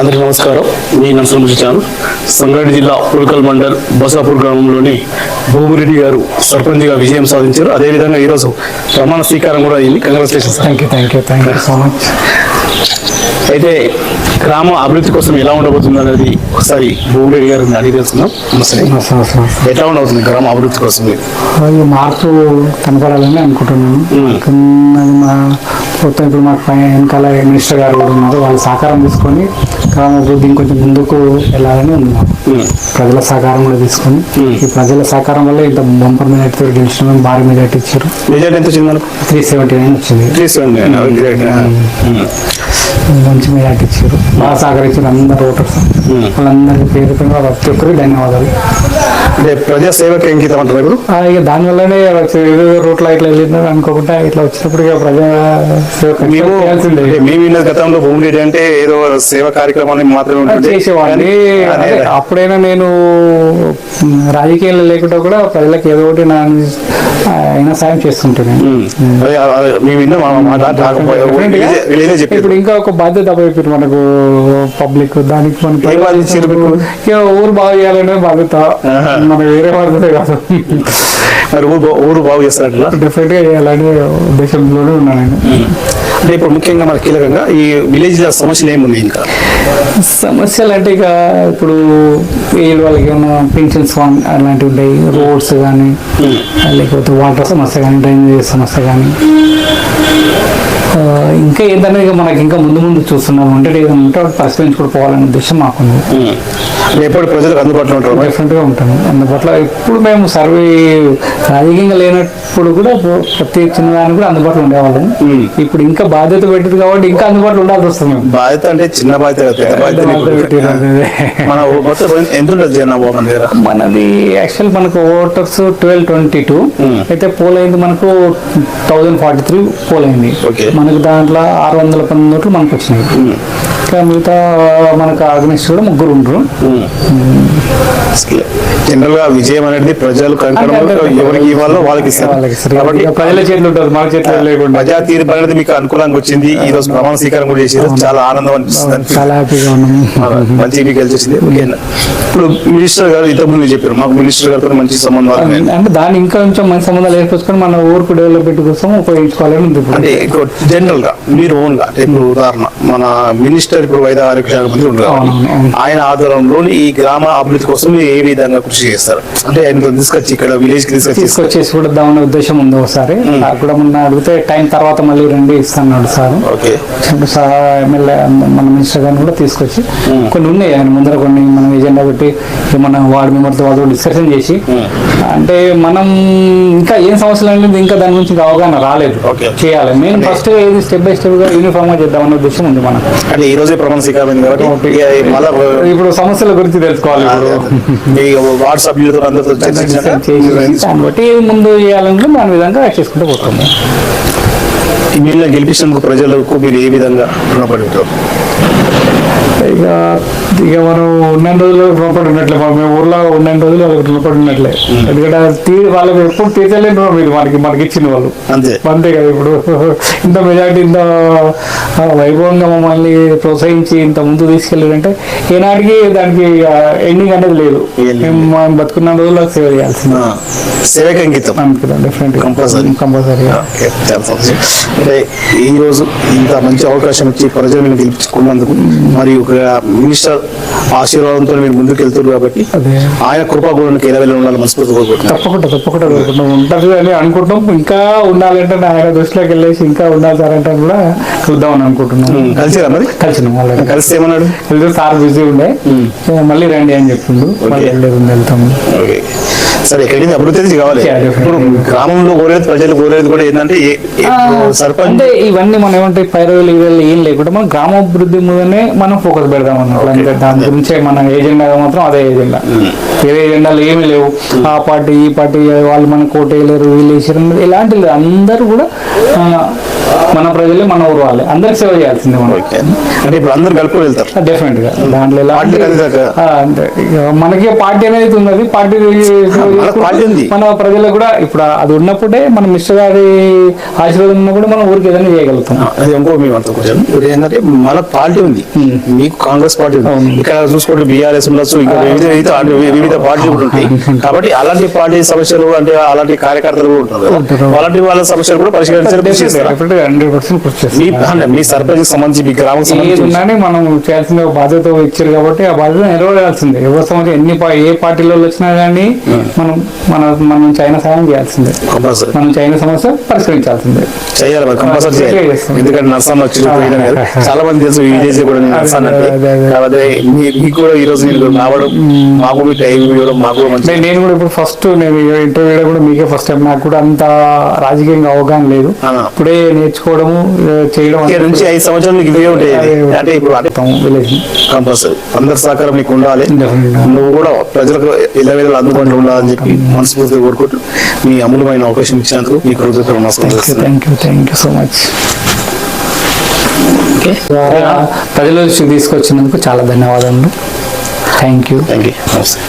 అందరికీ నమస్కారం. మీ నరసింహ సంగారెడ్డి జిల్లా పుల్కల్ మండల్ బసాపూర్ గ్రామంలోని భూమిరెడ్డి గారు సర్పంచ్గా విజయం సాధించారు. అదేవిధంగా ఈరోజు ప్రమాణ స్వీకారం కూడా అయింది. Congratulations. Thank you so much. అయితే గ్రామ అభివృద్ధి కోసం ఎలా ఉండబోతుంది అనేది ఒకసారి భూమిరెడ్డి గారిని అడిగి తెలుసుకుందాం. ఎట్లా ఉండబోతుంది గ్రామ అభివృద్ధి కోసం? మార్పు కనపడాలని అనుకుంటున్నాను. మా మొత్తం ఇప్పుడు మాకు వెనకాల మినిస్టర్ గారు కూడా ఉన్నారు. వాళ్ళు సహకారం తీసుకొని గ్రామ అభివృద్ధి ఇంకొంచెం ముందుకు వెళ్ళాలని ఉన్నాం. ప్రజల సహకారం కూడా తీసుకొని ఈ ప్రజల సహకారం వల్ల ఇంత బంపర్ మెజార్టీతో గెలిచిన భారీ మెజార్టీ ఇచ్చారు. మెజార్టీ ఎంత వచ్చింది మనకు? 379 వచ్చింది. 379 మంచి మెజార్టీ ఇచ్చారు. బాగా సహకరించారు అందరు ఓటర్స్. వాళ్ళందరికీ పేరు పైన ప్రతి ఒక్కరికి ధన్యవాదాలు. అంటే ప్రజా సేవకు అంకితం అంటారు ఇప్పుడు. ఇక దానివల్లనే రోడ్ల ఇట్లా వెళ్ళిందని అనుకోకుండా ఇట్లా వచ్చినప్పుడు ఇక ప్రజా మేము గతంలో భూమిరెడ్డి అంటే ఏదో సేవా కార్యక్రమాన్ని మాత్రమే చేసేవాడిని. అప్పుడైనా నేను రాజకీయాలు లేకుండా కూడా ప్రజలకు ఏదో ఒకటి అయినా సాయం చేస్తుంటాను. ఇప్పుడు ఇంకా ఒక బాధ్యత అయిపోయింది మనకు పబ్లిక్. దానికి మన ఊరు బాగు చేయాలనే బాధ్యత. మన వేరే బాధ్యత కాదు. ఊరు బాగు చేస్తారట. డెఫినెట్ గా చేయాలని ఉద్దేశంలోనే ఉన్నాను నేను. అంటే ఇప్పుడు ముఖ్యంగా మన కీలకంగా ఈ విలేజ్ సమస్యలు ఏమున్నాయి? ఇంకా సమస్యలు అంటే ఇక ఇప్పుడు వాళ్ళకి ఏమైనా పెన్షన్స్ అలాంటివి ఉంటాయి. రోడ్స్ కానీ లేకపోతే వాటర్ సమస్య కానీ డ్రైనేజ్ సమస్య కానీ ఇంకా ఏంటంటే ఇక మనకి ఇంకా ముందు చూస్తున్నాం అంటే ఏదంటే పరిష్కరించుకుంటూ పోవాలనే ఉద్దేశం మాకుంది. ఎప్పుడు ప్రజలకు అందుబాటులో ఉంటారు? డెఫినెట్గా ఉంటాను అందుబాటులో. ఇప్పుడు మేము సర్వే రాజకీయంగా లేనప్పుడు కూడా ప్రతి చిన్నదానికి కూడా అందుబాటులో ఉండేవాళ్ళం. ఇప్పుడు ఇంకా బాధ్యత పెట్టింది కాబట్టి ఇంకా అందుబాటులో ఉండాల్సి వస్తుంది. బాధ్యత అంటే చిన్న బాధ్యత. మనది యాక్చువల్ మనకు ఓటర్స్ 1222 అయితే పోల్ అయింది. మనకు 1043 పోల్ అయింది. మనకు దాంట్లో 619 ఓట్లు మనకు వచ్చినాయి. మిగతా మనకు ఆర్గనైజ్ కూడా 3 ఉండరు. జనరల్ గా విజయం అనేది ప్రజలు ఎవరికి ఇవ్వాలో వాళ్ళకి ప్రజల చేతులు ఉంటుంది, మన చేతులు లేకుండా. ప్రజా తీర్పు అనేది మీకు అనుకూలంగా వచ్చింది. ఈ రోజు ప్రమాణ స్వీకారం కూడా చేసేది చాలా ఆనందం అనిపిస్తుంది. చాలా హ్యాపీగా ఉన్నాం. మంచి మీకు గెలిచేసింది. ఇప్పుడు మినిస్టర్ గారు ఇంతకుముందు చెప్పారు మాకు మినిస్టర్ గారితో మంచి సంబంధాలు అంటే దాన్ని ఇంకా కొంచెం మంచి సంబంధాలు ఏర్పరచుకొని మన ఊరుకు డెవలప్మెంట్ కోసం ఉపయోగించుకోవాలని ఉంది. అంటే జనరల్ గా మీరు ఓన్ గా ఇప్పుడు ఉదాహరణ మన మినిస్టర్ ఇప్పుడు వైద్య ఆరోగ్య శాఖ మంత్రి ఉంటారు. ఆయన ఆధ్వర్యంలో ఈ గ్రామ అభివృద్ధి కోసం ఏ విధంగా కృషి చేస్తారు? అంటే ఆయన తీసుకొచ్చి ఇక్కడ విలేజ్ కి తీసుకొచ్చేసి కూడా దాని ఉద్దేశం ఉంది. ఒకసారి నాకు కూడా మొన్న అడిగితే టైం తర్వాత మళ్ళీ రండి ఇస్తాను సార్. ఎమ్మెల్యే మన మినిస్టర్ గారిని కూడా తీసుకొచ్చి కొన్ని ఉన్నాయి ఆయన ముందర కొన్ని మనం ఎజెండా పెట్టి మన వార్డు మెంబర్తో వాళ్ళు డిస్కషన్ చేసి అంటే మనం ఇంకా ఏం సమస్యలు అనేది ఇంకా దాని గురించి అవగాహన రాలేదు. చేయాలి మేము ఫస్ట్ ఏది స్టెప్ బై స్టెప్ గా యూనిఫామ్ గా చేద్దామన్న ఉద్దేశం ఉంది మనం. అంటే ఈ రోజే ప్రమాణ స్వీకారం ఇప్పుడు సమస్యల గురించి తెలుసుకోవాలి. వాట్సాప్ దాన్ని బట్టి ముందు చేయాలంటే దాని విధంగా చేసుకుంటూ పోతుంది. మీరు గెలిపించినందుకు ప్రజలకు మీరు ఏ విధంగా రుణపడి ఉంటారు? ఇక మనం ఉన్న రోజులు రుణపడి ఉన్నట్లే. మేము ఊర్లో ఉన్న రోజులు వాళ్ళకి రుణపడి ఉన్నట్లే. ఎందుకంటే వాళ్ళకి ఎప్పుడు తీర్చలేని మీరు మనకి ఇచ్చిన వాళ్ళు అంతే కదా. ఇప్పుడు ఇంత మెజార్టీ ఇంత వైభవంగా మమ్మల్ని ప్రోత్సహించి ఇంత ముందు తీసుకెళ్ళారంటే ఏనాటికి దానికి ఎండింగ్ అనేది లేదు. మేము మనం బతుకున్న రోజుల్లో సేవ చేయాల్సింది. సేవకి అంకితం డెఫినెట్ కంపల్సరీ. ఈ రోజు ఇంత మంచి అవకాశం ఇచ్చి ప్రజలను గెలుచుకున్నందుకు మరియు మినిస్టర్ ఆశీర్వాదంతో మీరు ముందుకు వెళ్తున్నారు కాబట్టి ఆయన కృపాగుణానికి ఎలా వెళ్ళి ఉండాలి మనస్ఫూర్తి కోరుకుంటున్నాం. తప్పకుండా కోరుకుంటాం. ఉంటుంది అని అనుకుంటాం. ఇంకా ఉండాలంటే ఆయన దృష్టిలోకి వెళ్ళేసి ఇంకా ఉండాలి సార్ అంటే కూడా కలుద్దామని అనుకుంటున్నాం. కలిసిరా మరి? కలిసినాం. వాళ్ళని కలిసి ఏమన్నాడు? సార్ బిజీ ఉండే మళ్ళీ రండి అని చెప్పిండు. వెళ్తాము. సరే ఎక్కడికి అభివృద్ధి కావాలి. ఇప్పుడు గ్రామంలో కోరేది ప్రజలు కోరేది కూడా ఏంటంటే సర్పంచ్ ఇవన్నీ మనం ఏమంటే పైరవేలు ఇవేళ్ళు ఏం లేకుండా మనం గ్రామాభివృద్ధి మీదనే మనం ఫోకస్ పెడదాం అన్నట్లు. దాని గురించే మన ఏజెండాగా మాత్రం అదే ఏజెండా. వేరే ఏజెండాలు ఏమీ లేవు. ఆ పార్టీ ఈ పార్టీ వాళ్ళు మన కోట వేయలేరు వీళ్ళు వేసారు ఇలాంటి అందరూ కూడా మన ప్రజలు మన ఊరు వాళ్ళే అందరికి సేవ చేయాల్సిందే మనం. ఓకే. అంటే ఇప్పుడు అందరు కలుపుకొని వెళ్తారు. డెఫినెట్ గా దాంట్లో పార్టీ కలిసాక అంటే ఇక మనకి పార్టీ అనేది ఉన్నది. పార్టీ పార్టీ ఉంది. మన ప్రజలకు కూడా ఇప్పుడు అది ఉన్నప్పుడే మన మిస్టర్ గారి ఆశీర్వాదం ఉన్నప్పుడు మనం ఊరికి ఏదైనా చేయగలుగుతాం. అది ఇంకో మేము అంత కొంచెం ఇప్పుడు ఏంటంటే మన పార్టీ ఉంది, మీకు కాంగ్రెస్ పార్టీ ఉంది, ఇక్కడ చూసుకుంటే బీఆర్ఎస్ ఉండొచ్చు, ఇంకా వివిధ పార్టీలు కూడా ఉంటాయి. కాబట్టి అలాంటి పార్టీ సమస్యలు అంటే అలాంటి కార్యకర్తలు కూడా ఉంటారు కదా, అలాంటి వాళ్ళ సమస్యలు కూడా పరిష్కరించాలి. 100% కృషి చేస్తాం. మీ సర్పంచ్ సంబంధించి మీ గ్రామం ఏది సంబంధించి ఉన్నానే మనం చేయాల్సిన బాధ్యత ఇచ్చారు కాబట్టి ఆ బాధ్యత నెరవేరాల్సిందే. ఎవరి సంవత్సరం ఏ పార్టీలో వచ్చినా కానీ మనం మన మన నుంచి అయినా సాయం చేయాల్సిందే. కంపల్సరీ మనం చైనా సమస్య పరిష్కరించాల్సిందే. చేయాలి, మరి కంపల్సరీ చేయాలి. ఎందుకంటే నర్సన్న వచ్చి చాలా మంది తెలుసు విదేశీ కూడా నేను నర్సన్న అంటే. కాబట్టి మీకు కూడా ఈ రోజు నేను రావడం, మాకు మీ టైం ఇవ్వడం మాకు కూడా మంచి. నేను కూడా ఇప్పుడు ఫస్ట్ నేను ఇంటర్వ్యూ కూడా మీకే ఫస్ట్ టైం. నాకు కూడా అంత రాజకీయంగా అవగాహన లేదు. ఇప్పుడే నేర్చుకోవడము చేయడం నుంచి 5 సంవత్సరాలు మీకు ఇవే ఉంటాయి. అంటే ఇప్పుడు విలేజ్ కంపల్సరీ అందరి సహకారం మీకు ఉండాలి. నువ్వు కూడా ప్రజలకు ఇళ్ళ అందుబాటులో ఉండాలని చెప్పి మనస్ఫూర్తిగా కోరుకుంటూ మీ అమూల్యమైన అవకాశం ఇచ్చినందుకు మీకు థ్యాంక్ యూ సో మచ్. ప్రజల దృష్టికి తీసుకొచ్చినందుకు చాలా ధన్యవాదాలు. Thank you. నమస్తే.